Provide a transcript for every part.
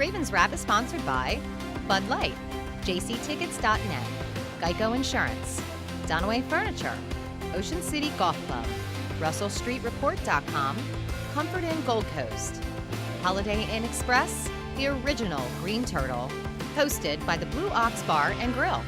Ravens Wrap is sponsored by Bud Light, jctickets.net, Geico Insurance, Donaway Furniture, Ocean City Golf Club, RussellStreetReport.com, Comfort Inn Gold Coast, Holiday Inn Express, the original Green Turtle, hosted by the Blue Ox Bar and Grill.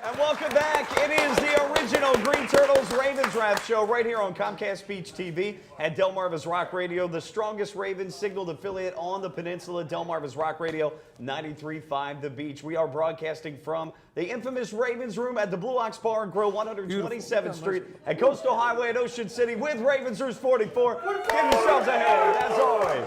And welcome back. It is the original Green Turtles Ravens Wrap Show right here on Comcast Beach TV at Delmarva's Rock Radio, the strongest Ravens signaled affiliate on the peninsula. Delmarva's Rock Radio, 93.5 The Beach. We are broadcasting from the infamous Ravens Room at the Blue Ox Bar and Grill, 127th Street at Coastal Highway at Ocean City with Ravens Roost 44. Give yourselves a hand, as always.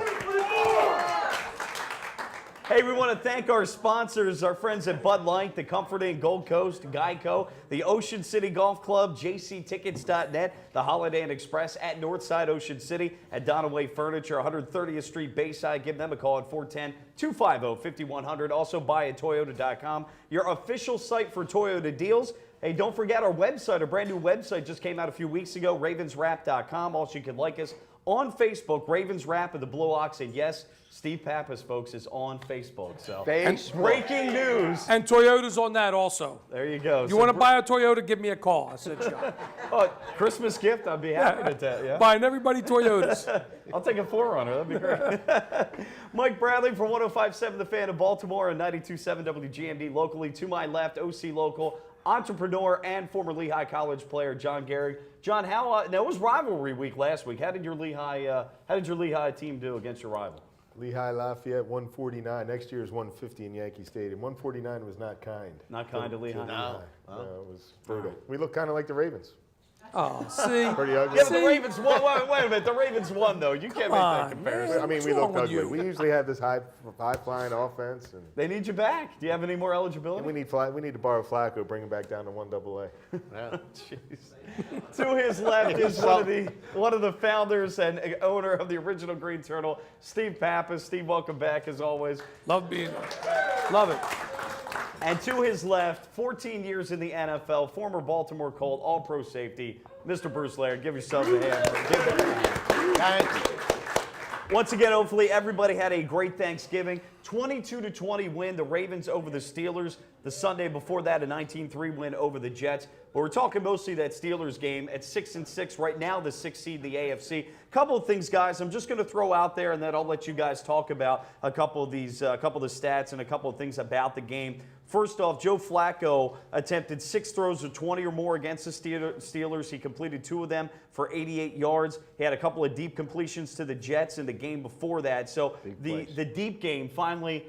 Hey, we want to thank our sponsors, our friends at Bud Light, the Comfort Inn Gold Coast, Geico, the Ocean City Golf Club, jctickets.net, the Holiday Inn Express at Northside Ocean City, at Donaway Furniture, 130th Street Bayside. Give them a call at 410-250-5100. Also buyatoyota.com, your official site for Toyota deals. Hey, don't forget our website, a brand new website just came out a few weeks ago, ravenswrap.com. Also, you can like us on Facebook, Ravens Wrap of the Blue Ox, and yes, Steve Pappas, folks, is on Facebook. So, breaking news. And Toyota's on that also. There you go. You want to buy a Toyota, give me a call. I said, John. Oh, Christmas gift, I'd be happy to tell you. Buying everybody Toyotas. I'll take a 4Runner. That'd be great. Mike Bradley from 105.7 The Fan of Baltimore and 92.7 WGMD locally. To my left, OC Local, entrepreneur and former Lehigh College player John Gehrig. John, how? Now it was rivalry week last week. How did your Lehigh team do against your rival? Lehigh Lafayette 149. Next year is 150 in Yankee Stadium. 149 was not kind. Not kind to Lehigh. No, it was brutal. We look kind of like the Ravens. Oh, see? Pretty ugly. Yeah, but the Ravens won. Wait a minute. The Ravens won, though. You can't make that comparison. I mean, we looked ugly. We usually have this high-flying offense. And they need you back. Do you have any more eligibility? we need to borrow Flacco, bring him back down to 1AA. Yeah. Jeez. To his left is one of the founders and owner of the original Green Turtle, Steve Pappas. Steve, welcome back as always. Love being here. Love it. And to his left, 14 years in the NFL, former Baltimore Colt, all-pro safety, Mr. Bruce Laird. Give yourselves a hand. Thank you. Once again, hopefully everybody had a great Thanksgiving. 22-20 win, the Ravens over the Steelers. The Sunday before that, a 19-3 win over the Jets. But we're talking mostly that Steelers game at 6-6. Right now, the 6th seed, the AFC. Couple of things, guys, I'm just going to throw out there, and then I'll let you guys talk about a couple of the stats and a couple of things about the game. First off, Joe Flacco attempted 6 throws of 20 or more against the Steelers. He completed 2 of them for 88 yards. He had a couple of deep completions to the Jets in the game before that. So the deep game finally,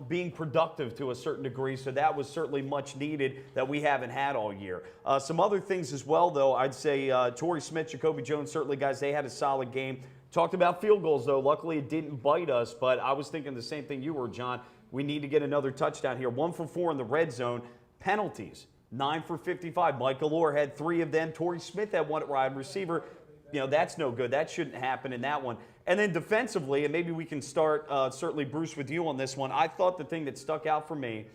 being productive to a certain degree. So that was certainly much needed that we haven't had all year. Some other things as well, though, I'd say Torrey Smith, Jacoby Jones, certainly, guys, they had a solid game. Talked about field goals, though. Luckily, it didn't bite us, but I was thinking the same thing you were, John. We need to get another touchdown here. 1 for 4 in the red zone. Penalties, 9 for 55. Michael Orr had 3 of them. Torrey Smith had 1 wide receiver. That's no good. That shouldn't happen in that one. And then defensively, and maybe we can start, certainly, Bruce, with you on this one. I thought the thing that stuck out for me,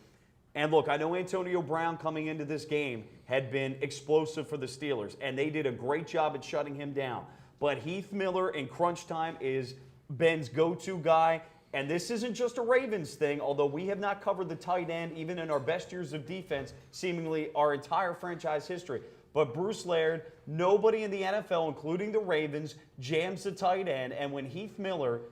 and look, I know Antonio Brown coming into this game had been explosive for the Steelers, and they did a great job at shutting him down. But Heath Miller in crunch time is Ben's go-to guy. And this isn't just a Ravens thing, although we have not covered the tight end even in our best years of defense, seemingly our entire franchise history. But Bruce Laird, nobody in the NFL, including the Ravens, jams the tight end. And when Heath Miller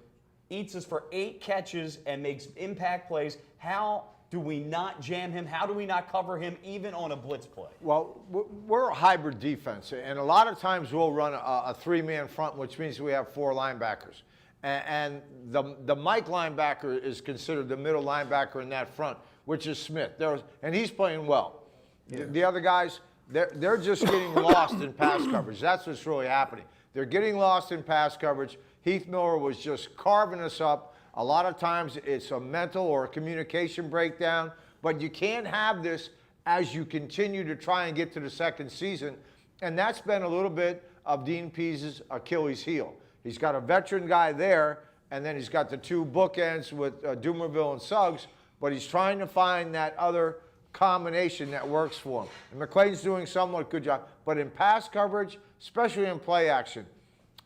eats us for 8 catches and makes impact plays, how do we not jam him? How do we not cover him even on a blitz play? Well, we're a hybrid defense, and a lot of times we'll run a 3-man front, which means we have 4 linebackers. And the Mike linebacker is considered the middle linebacker in that front, which is Smith. And he's playing well. Yeah. The other guys, they're just getting lost in pass coverage. That's what's really happening. They're getting lost in pass coverage. Heath Miller was just carving us up. A lot of times it's a mental or a communication breakdown, but you can't have this as you continue to try and get to the second season. And that's been a little bit of Dean Pease's Achilles heel. He's got a veteran guy there, and then he's got the 2 bookends with Dumerville and Suggs, but he's trying to find that other combination that works for him. And McClain's doing somewhat good job. But in pass coverage, especially in play action,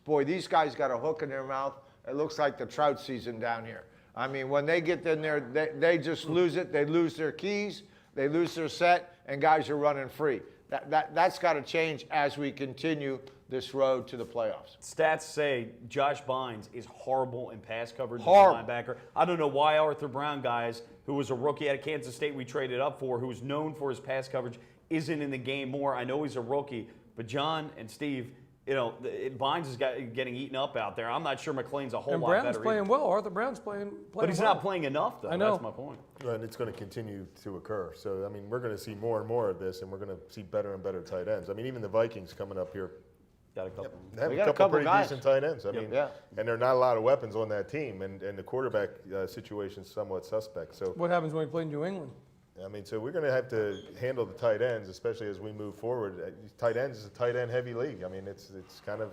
boy, these guys got a hook in their mouth, it looks like the trout season down here. I mean, when they get in there, they just lose it. They lose their keys. They lose their set, and guys are running free. That's got to change as we continue this road to the playoffs. Stats say Josh Bynes is horrible in pass coverage as a Horrible. linebacker. I don't know why Arthur Brown, guys, who was a rookie at Kansas State we traded up for, who's known for his pass coverage, isn't in the game more. I know he's a rookie, but John and Steve, Bynes is getting eaten up out there. I'm not sure McLean's a whole And lot Brown's better playing either. well. Arthur Brown's playing But he's well. not playing enough, though. I know. That's my point. And it's going to continue to occur. So, I mean, we're going to see more and more of this, and we're going to see better and better tight ends. I mean, even the Vikings coming up here Got a couple. they have They a got a couple couple pretty guys. decent tight ends. I mean, Yeah. and there are not a lot of weapons on that team, and the quarterback situation is somewhat suspect. So, What happens when we play New England? I mean, so we're going to have to handle the tight ends, especially as we move forward. Tight ends is a tight end heavy league. I mean, it's kind of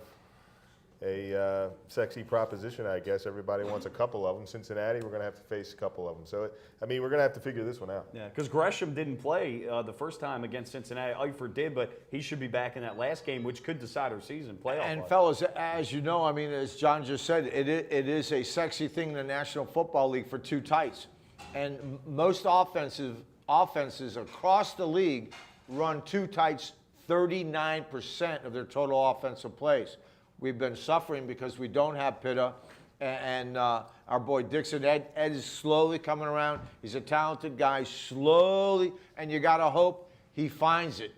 a sexy proposition, I guess. Everybody wants a couple of them. Cincinnati, we're going to have to face a couple of them. So, I mean, we're going to have to figure this one out. Yeah, because Gresham didn't play the first time against Cincinnati. Eifert did, but he should be back in that last game, which could decide our season playoff. And fellas, as you know, I mean, as John just said, it is a sexy thing in the National Football League for two tights. And most offenses across the league run two tights 39% of their total offensive plays. We've been suffering because we don't have Pitta and our boy Dixon. Ed is slowly coming around. He's a talented guy, slowly, and you got to hope he finds it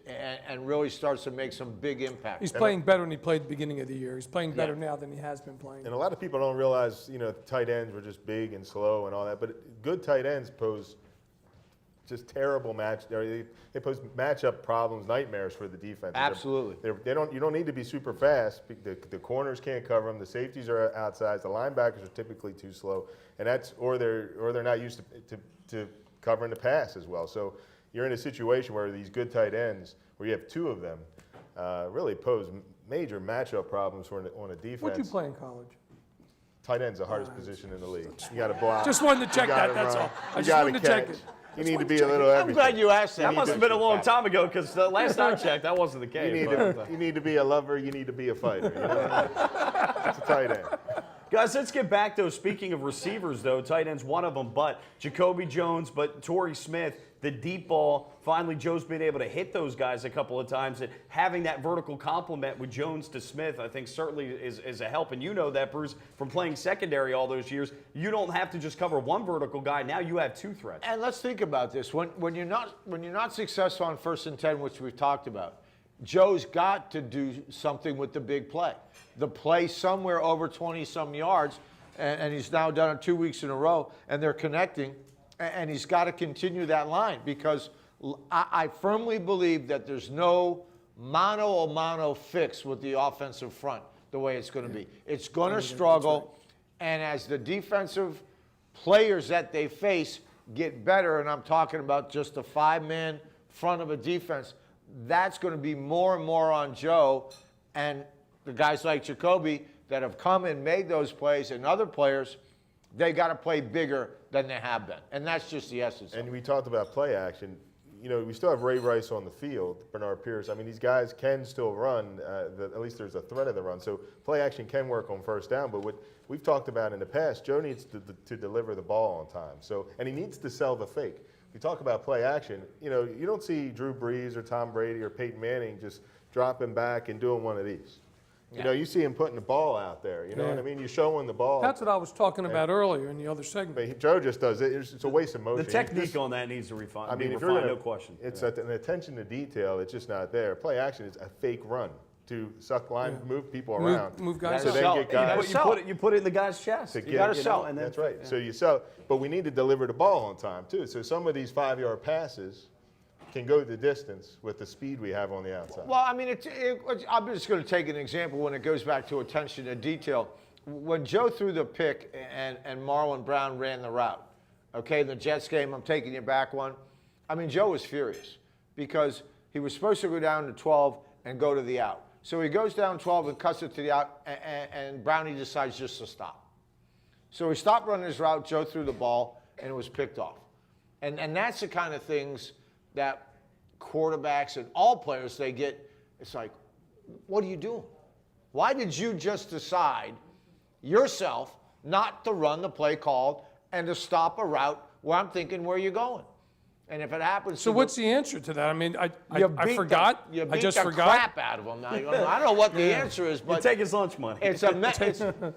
and really starts to make some big impact. He's playing better than he played at the beginning of the year. He's playing better Yeah. now than he has been playing. And a lot of people don't realize, tight ends were just big and slow and all that. But good tight ends pose just terrible they pose matchup problems, nightmares for the defense. Absolutely. You don't need to be super fast. The corners can't cover them. The safeties are outside. The linebackers are typically too slow, and or they're not used to covering the pass as well. So you're in a situation where these good tight ends, where you have two of them, really pose major matchup problems on a defense. What'd you play in college? Tight end's the hardest position in the league. You got to block. Just wanted to check you gotta that, that's run, all. I you just gotta wanted to check catch. it. You need to be a little I'm everything. glad you asked that. That must have been a long time ago, because the last I checked, that wasn't the case. You need to be a lover. You need to be a fighter. It's a tight end. Guys, let's get back, though. Speaking of receivers, though, tight end's one of them, but Jacoby Jones, but Torrey Smith, the deep ball. Finally, Joe's been able to hit those guys a couple of times. And having that vertical complement with Jones to Smith, I think certainly is a help. And you know that, Bruce, from playing secondary all those years. You don't have to just cover one vertical guy. Now you have two threats. And let's think about this. When you're not successful on 1st and 10, which we've talked about, Joe's got to do something with the big play. The play somewhere over 20-some yards, and he's now done it 2 weeks in a row, and they're connecting, and he's got to continue that line, because I firmly believe that there's no mano-a-mano fix with the offensive front the way it's going to be. It's going to struggle, and as the defensive players that they face get better, and I'm talking about just a 5-man front of a defense, that's going to be more and more on Joe and the guys like Jacoby that have come and made those plays, and other players, they got to play bigger than they have been. And that's just the essence. And we talked about play action. We still have Ray Rice on the field, Bernard Pierce. I mean, these guys can still run. At least there's a threat of the run. So play action can work on 1st down. But what we've talked about in the past, Joe needs to deliver the ball on time. And he needs to sell the fake. We talk about play action. You don't see Drew Brees or Tom Brady or Peyton Manning just dropping back and doing one of these. You see him putting the ball out there. You know what I mean? You're showing the ball. That's what I was talking about earlier in the other segment. But Joe just does it. It's a waste of motion. The technique on that needs to refine. I mean, if you're refined, gonna, no question. It's an attention to detail. It's just not there. Play action is a fake run to suck line, move people around. Move guys so up. then get guys. You put it in the guy's chest. to You get- gotta you sell. know, And then, that's right. So you sell, but we need to deliver the ball on time too. So some of these 5-yard passes can go the distance with the speed we have on the outside. Well, I mean, I'm just going to take an example when it goes back to attention to detail. When Joe threw the pick and Marlon Brown ran the route, okay, the Jets game, I'm taking you back one. I mean, Joe was furious because he was supposed to go down to 12 and go to the out. So he goes down 12 and cuts it to the out, and Brownie decides just to stop. So he stopped running his route, Joe threw the ball, and it was picked off. And that's the kind of things that quarterbacks and all players, they get, it's like, what are you doing? Why did you just decide yourself not to run the play called and to stop a route where I'm thinking, where you going? And if it happens, So what's the answer to that? I mean, I forgot. You beat I just the forgot. crap out of him. Now, I don't know what the answer is, You but take his lunch money. it's a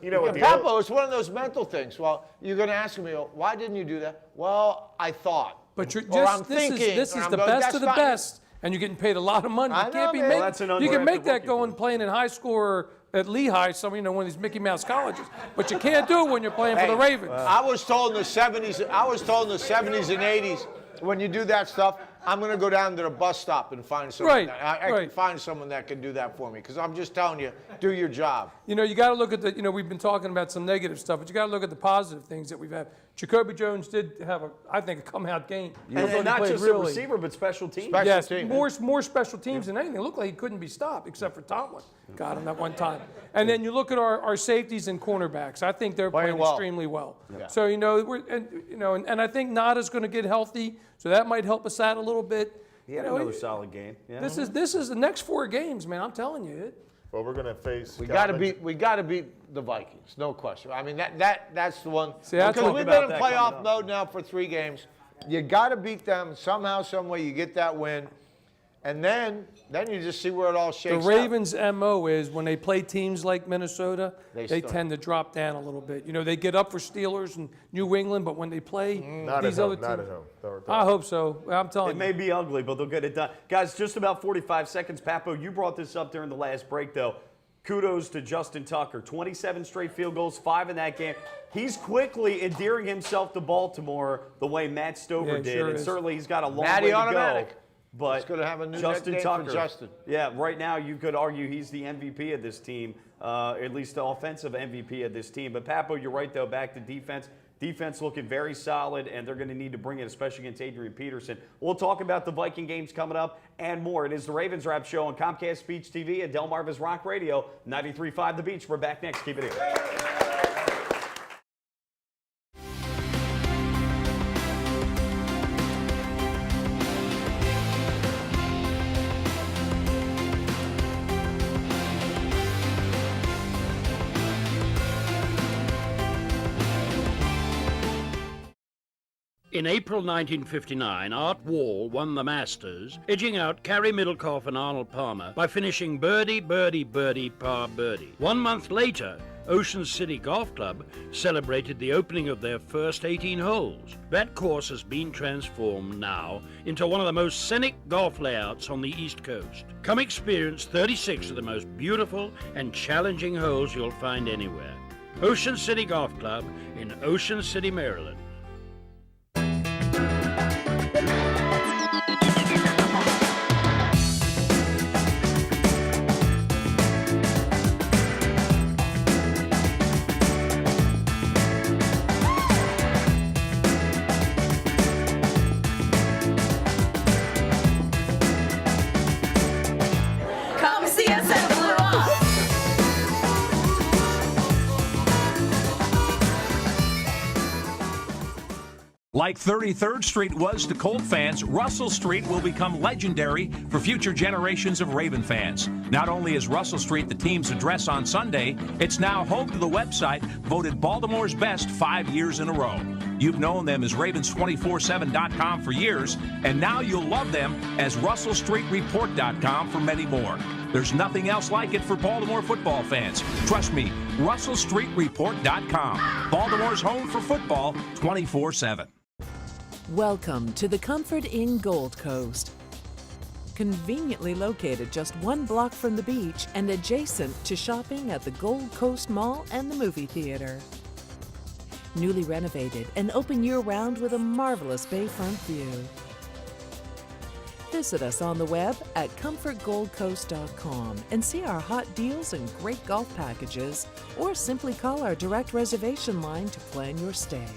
You know what the Papo, it's one of those mental things. Well, you're going to ask me, why didn't you do that? Well, I thought. But you're Or I'm just, this thinking, is or I'm the going, best "That's of the not-" best, and you're getting paid a lot of money. I You know, can't be man. making. Well, that's an You can make undrafted that rookie going for playing in high school or at Lehigh, one of these Mickey Mouse colleges. But you can't do it when you're playing for the Hey, Ravens. I was told in the 70s. I was told in the 70s and 80s, when you do that stuff, I'm going to go down to the bus stop and find someone. Right, I can right. find someone that can do that for me, because I'm just telling you, do your job. You know, you got to look at the, we've been talking about some negative stuff, but you got to look at the positive things that we've had. Jacoby Jones did have, I think, a come-out game. I thought he And not played just a really. receiver, but special teams. Special Yes, team. more special teams than anything. It looked like he couldn't be stopped, except for Tomlin. Got him that one time. And then you look at our safeties and cornerbacks. I think they're playing well. extremely well. Yeah. So and I think Nada's going to get healthy, so that might help us out a little bit. He had another solid game. Yeah. This is the next 4 games, man. I'm telling you. Well, we're going to face. We got to beat the Vikings, no question. I mean, that's the one. See, that's because what- we've about been in that coming playoff up. mode now for 3 games. You got to beat them somehow, some way. You get that win, and then you just see where it all The shakes out. Ravens' MO is when they play teams like Minnesota, They they start. tend to drop down a little bit. They get up for Steelers and New England, but when they play Not these at other home. Not teams, at home. They're- I hope so. I'm telling It you. may be ugly, but they'll get it done. Guys, just about 45 seconds. Papo, you brought this up during the last break, though. Kudos to Justin Tucker. 27 straight field goals, 5 in that game. He's quickly endearing himself to Baltimore the way Matt Stover Yeah, he did. sure and is. certainly he's got a long Matty way to automatic. go. But He's gonna have a new Justin nickname for Tucker, Justin. Yeah, right now you could argue he's the MVP of this team, at least the offensive MVP of this team. But Papo, you're right, though, back to defense. Defense looking very solid, and they're going to need to bring it, especially against Adrian Peterson. We'll talk about the Viking games coming up and more. It is the Ravens Wrap Show on Comcast Speech TV and Delmarva's Rock Radio, 93.5 The Beach. We're back next. Keep it here. In April 1959, Art Wall won the Masters, edging out Carrie Middlecoff and Arnold Palmer by finishing birdie, birdie, birdie, par birdie. 1 month later, Ocean City Golf Club celebrated the opening of their first 18 holes. That course has been transformed now into one of the most scenic golf layouts on the East Coast. Come experience 36 of the most beautiful and challenging holes you'll find anywhere. Ocean City Golf Club in Ocean City, Maryland. Come see us at Blue Off. Like 33rd Street was to Colt fans, Russell Street will become legendary for future generations of Raven fans. Not only is Russell Street the team's address on Sunday, it's now home to the website voted Baltimore's best 5 years in a row. You've known them as Ravens247.com for years, and now you'll love them as RussellStreetReport.com for many more. There's nothing else like it for Baltimore football fans. Trust me, RussellStreetReport.com. Baltimore's home for football 24/7. Welcome to the Comfort Inn Gold Coast. Conveniently located just 1 block from the beach and adjacent to shopping at the Gold Coast Mall and the movie theater. Newly renovated and open year-round with a marvelous bayfront view. Visit us on the web at comfortgoldcoast.com and see our hot deals and great golf packages, or simply call our direct reservation line to plan your stay.